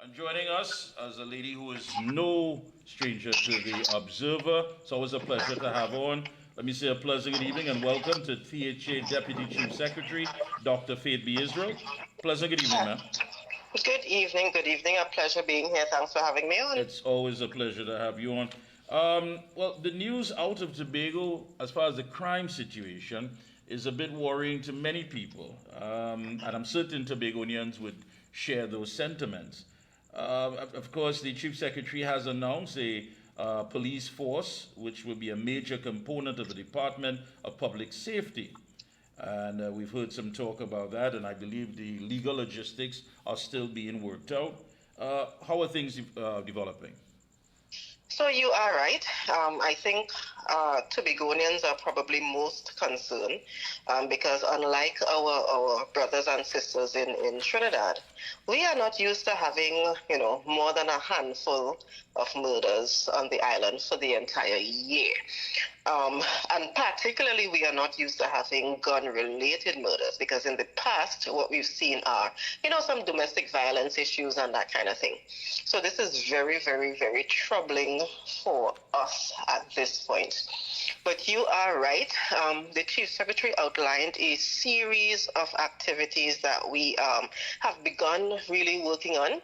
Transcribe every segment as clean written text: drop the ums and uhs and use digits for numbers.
And joining us as a lady who is no stranger to the Observer. It's always a pleasure to have on. Let me say a pleasant good evening and welcome to THA Deputy Chief Secretary, Dr. B.Yisrael. Pleasant good evening, ma'am. Good evening, good evening. A pleasure being here. Thanks for having me on. It's always a pleasure to have you on. Well, the news out of Tobago, as far as the crime situation, is a bit worrying to many people. And I'm certain Tobagonians would share those sentiments. Of course, the Chief Secretary has announced a police force, which will be a major component of the Department of Public Safety. And we've heard some talk about that, and I believe the legal logistics are still being worked out. How are things developing? So you are right. I think Tobagonians are probably most concerned because unlike our brothers and sisters in Trinidad, we are not used to having, more than a handful of murders on the island for the entire year. And particularly, we are not used to having gun-related murders because in the past, what we've seen are, some domestic violence issues and that kind of thing. So this is very, very, very troubling for us at this point. But you are right. The Chief Secretary outlined a series of activities that we have begun really working on,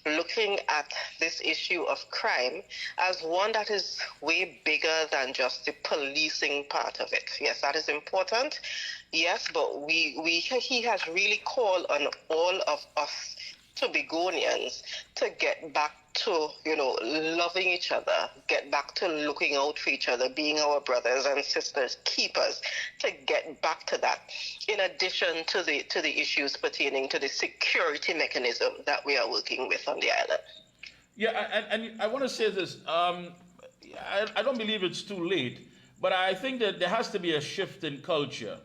looking at this issue of crime as one that is way bigger than just the policing part of it. Yes, that is important. Yes, but he has really called on all of us Tobagonians to get back to, loving each other, get back to looking out for each other, being our brothers and sisters, keepers, to get back to that, in addition to the issues pertaining to the security mechanism that we are working with on the island. Yeah, and I want to say this. I don't believe it's too late, but I think that there has to be a shift in culture.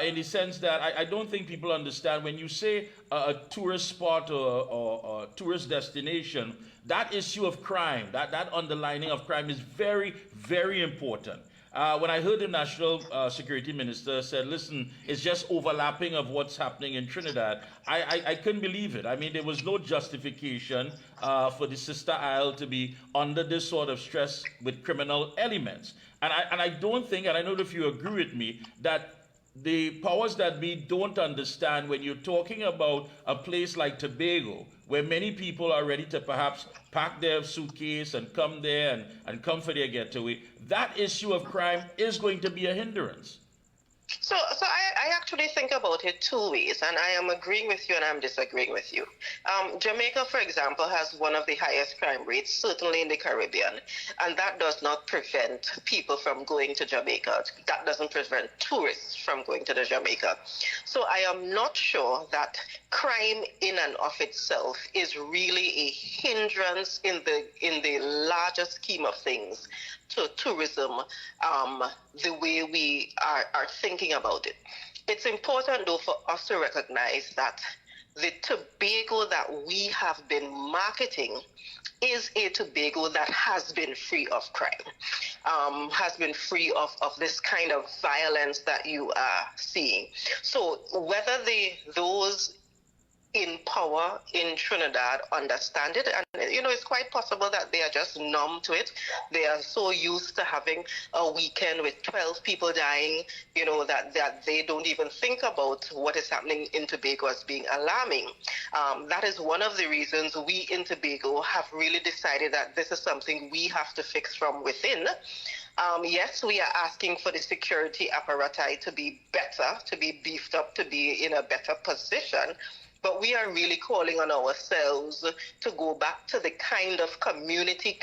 In the sense that I don't think people understand when you say a tourist spot or a tourist destination, that issue of crime, that underlining of crime is very, very important. When I heard the National Security Minister said, listen, it's just overlapping of what's happening in Trinidad, I couldn't believe it. I mean, there was no justification for the sister isle to be under this sort of stress with criminal elements. And I don't think, and I know if you agree with me, that the powers that be don't understand when you're talking about a place like Tobago, where many people are ready to perhaps pack their suitcase and come there and come for their getaway, that issue of crime is going to be a hindrance. So I actually think about it two ways, and I am agreeing with you and I'm disagreeing with you. Jamaica, for example, has one of the highest crime rates, certainly in the Caribbean, and that does not prevent people from going to Jamaica. That doesn't prevent tourists from going to the Jamaica. So I am not sure that crime in and of itself is really a hindrance in the larger scheme of things to tourism, the way we are thinking about it. It's important, though, for us to recognize that the Tobago that we have been marketing is a Tobago that has been free of crime, has been free of this kind of violence that you are seeing. So whether those in power in Trinidad understand it, and it's quite possible that they are just numb to it. They are so used to having a weekend with 12 people dying, that they don't even think about what is happening in Tobago as being alarming. That is one of the reasons we in Tobago have really decided that this is something we have to fix from within. Yes, we are asking for the security apparatus to be better, to be beefed up, to be in a better position. But we are really calling on ourselves to go back to the kind of community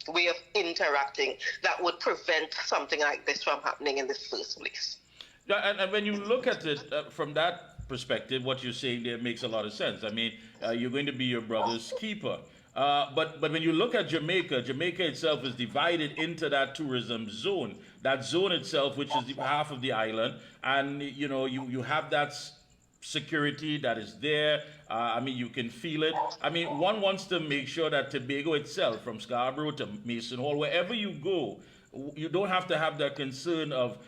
way of interacting that would prevent something like this from happening in the first place. Yeah, and when you look at it from that perspective, what you're saying there makes a lot of sense. I mean, you're going to be your brother's keeper. But when you look at Jamaica, Jamaica itself is divided into that tourism zone. That zone itself, which is half of the island, and you have that security that is there. I mean, you can feel it. I mean, one wants to make sure that Tobago itself, from Scarborough to Mason Hall, wherever you go, You don't have to have that concern of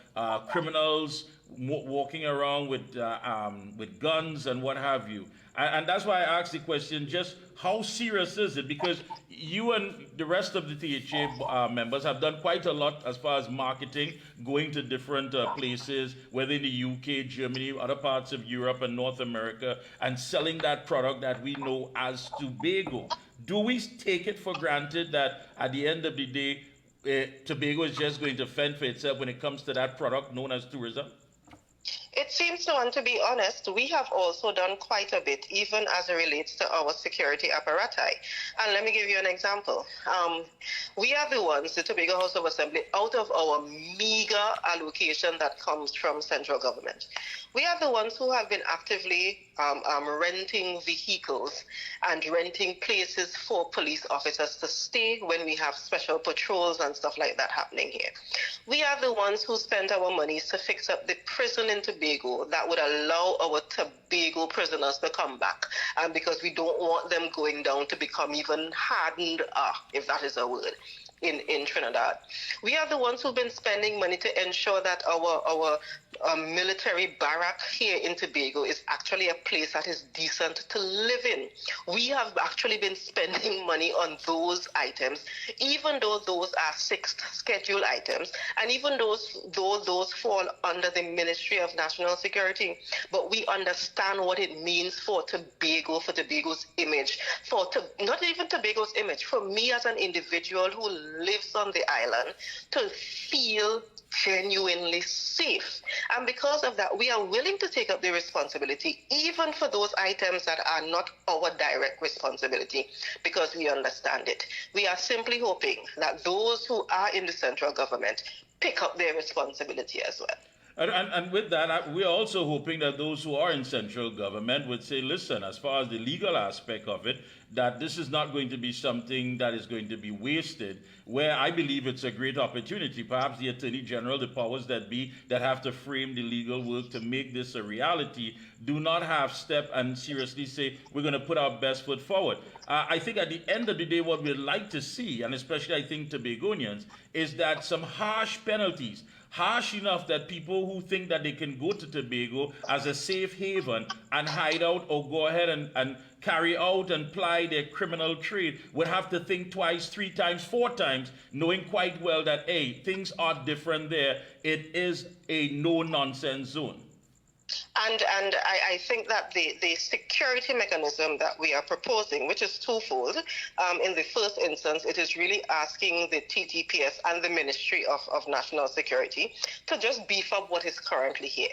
criminals walking around with guns and what have you. And that's why I asked the question, just how serious is it? Because you and the rest of the THA members have done quite a lot as far as marketing, going to different places, whether in the UK, Germany, other parts of Europe and North America, and selling that product that we know as Tobago. Do we take it for granted that at the end of the day, Tobago is just going to fend for itself when it comes to that product known as tourism? It seems so, and to be honest, we have also done quite a bit, even as it relates to our security apparatus. And let me give you an example. We are the ones, the Tobago House of Assembly, out of our meager allocation that comes from central government. We are the ones who have been actively renting vehicles and renting places for police officers to stay when we have special patrols and stuff like that happening here. We are the ones who spent our monies to fix up the prison in Tobago that would allow our Tobago prisoners to come back, because we don't want them going down to become even hardened, if that is a word, in Trinidad. We are the ones who've been spending money to ensure that our military barrack here in Tobago is actually a place that is decent to live in. We have actually been spending money on those items, even though those are sixth schedule items, and even though those fall under the Ministry of National Security. But we understand what it means for Tobago, for Tobago's image, not even Tobago's image, for me as an individual who lives on the island, to feel genuinely safe. And because of that, we are willing to take up the responsibility, even for those items that are not our direct responsibility, because we understand it. We are simply hoping that those who are in the central government pick up their responsibility as well. And with that, we're also hoping that those who are in central government would say, listen, as far as the legal aspect of it, that this is not going to be something that is going to be wasted, where I believe it's a great opportunity. Perhaps the Attorney General, the powers that be, that have to frame the legal work to make this a reality, do not half step and seriously say, we're going to put our best foot forward. I think at the end of the day, what we'd like to see, and especially I think Tobagonians, is that some harsh penalties, harsh enough that people who think that they can go to Tobago as a safe haven and hide out or go ahead and carry out and ply their criminal trade would have to think twice, 3 times, 4 times, knowing quite well that, hey, things are different there. It is a no-nonsense zone. And I think that the security mechanism that we are proposing, which is twofold, in the first instance, it is really asking the TTPS and the Ministry of National Security to just beef up what is currently here.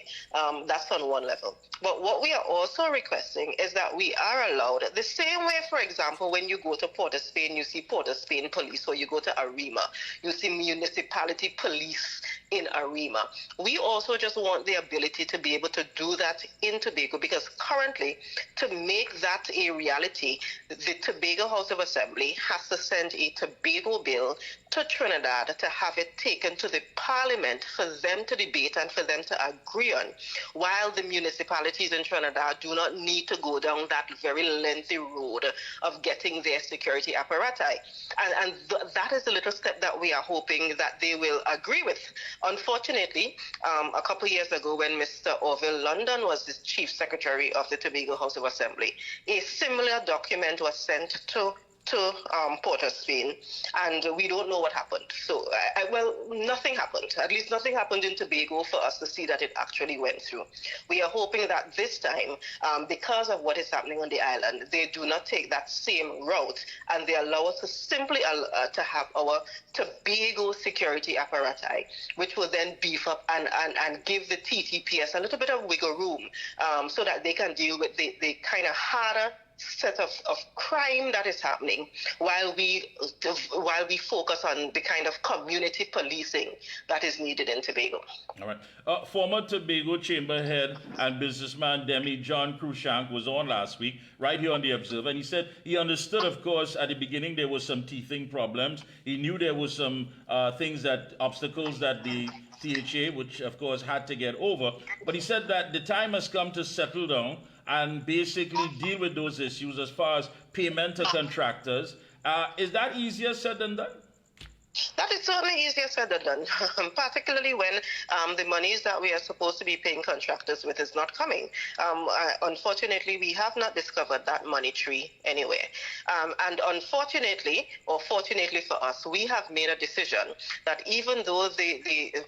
That's on one level. But what we are also requesting is that we are allowed, the same way, for example, when you go to Port of Spain, you see Port of Spain police, or you go to Arima, you see municipality police in Arima. We also just want the ability to be able to do that in Tobago, because currently, to make that a reality, the Tobago House of Assembly has to send a Tobago bill to Trinidad to have it taken to the Parliament for them to debate and for them to agree on, while the municipalities in Trinidad do not need to go down that very lengthy road of getting their security apparatus. And that is the little step that we are hoping that they will agree with. Unfortunately, a couple of years ago, when Mr. Orville London was the Chief Secretary of the Tobago House of Assembly, a similar document was sent to Port of Spain, and we don't know what happened. So, well, nothing happened. At least nothing happened in Tobago for us to see that it actually went through. We are hoping that this time, because of what is happening on the island, they do not take that same route, and they allow us to simply to have our Tobago security apparatus, which will then beef up and give the TTPS a little bit of wiggle room, so that they can deal with the kind of harder set of crime that is happening, while we focus on the kind of community policing that is needed in Tobago. All right. Former Tobago Chamber Head and businessman Demi John Cruikshank was on last week, right here on the Observer, and he said he understood, of course, at the beginning there was some teething problems. He knew there was some obstacles that the THA, which of course had to get over, but he said that the time has come to settle down and basically deal with those issues as far as payment to contractors. Is that easier said than done? That is certainly easier said than done, particularly when the monies that we are supposed to be paying contractors with is not coming. Unfortunately, we have not discovered that money tree anywhere. And unfortunately, or fortunately for us, we have made a decision that even though the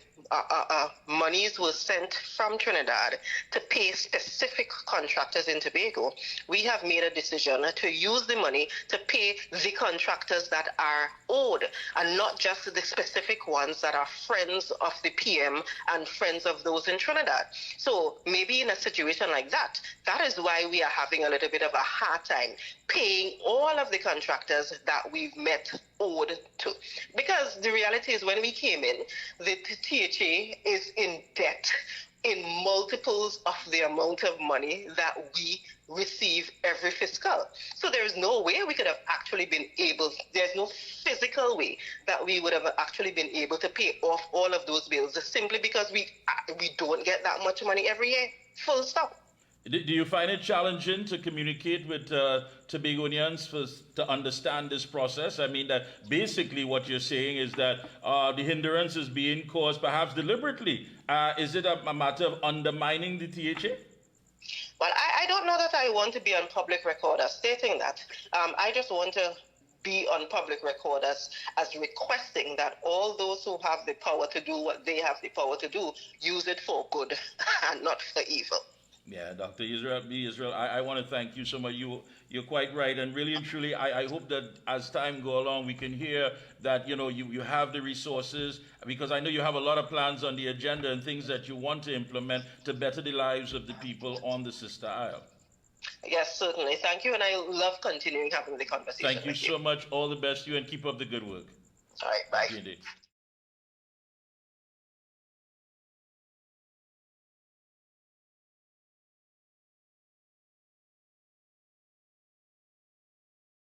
monies were sent from Trinidad to pay specific contractors in Tobago, we have made a decision to use the money to pay the contractors that are owed, and not just the specific ones that are friends of the PM and friends of those in Trinidad. So maybe in a situation like that, that is why we are having a little bit of a hard time paying all of the contractors that we've met owed to. Because the reality is, when we came in, the THA is in debt in multiples of the amount of money that we receive every fiscal. So there's no way we could have actually been able, there's no physical way that we would have actually been able to pay off all of those bills, just simply because we don't get that much money every year. Full stop. Do you find it challenging to communicate with Tobagonians to understand this process? I mean, that basically what you're saying is that the hindrance is being caused perhaps deliberately. Is it a matter of undermining the THA? Well, I don't know that I want to be on public record as stating that. I just want to be on public record as requesting that all those who have the power to do what they have the power to do, use it for good and not for evil. Yeah, Dr. B.Yisrael, I want to thank you so much. You're quite right, and really and truly, I hope that as time go along, we can hear that you have the resources, because I know you have a lot of plans on the agenda and things that you want to implement to better the lives of the people on the Sister Isle. Yes, certainly. Thank you, and I love continuing having the conversation. Thank you so much. All the best to you, and keep up the good work. All right, bye. Indeed.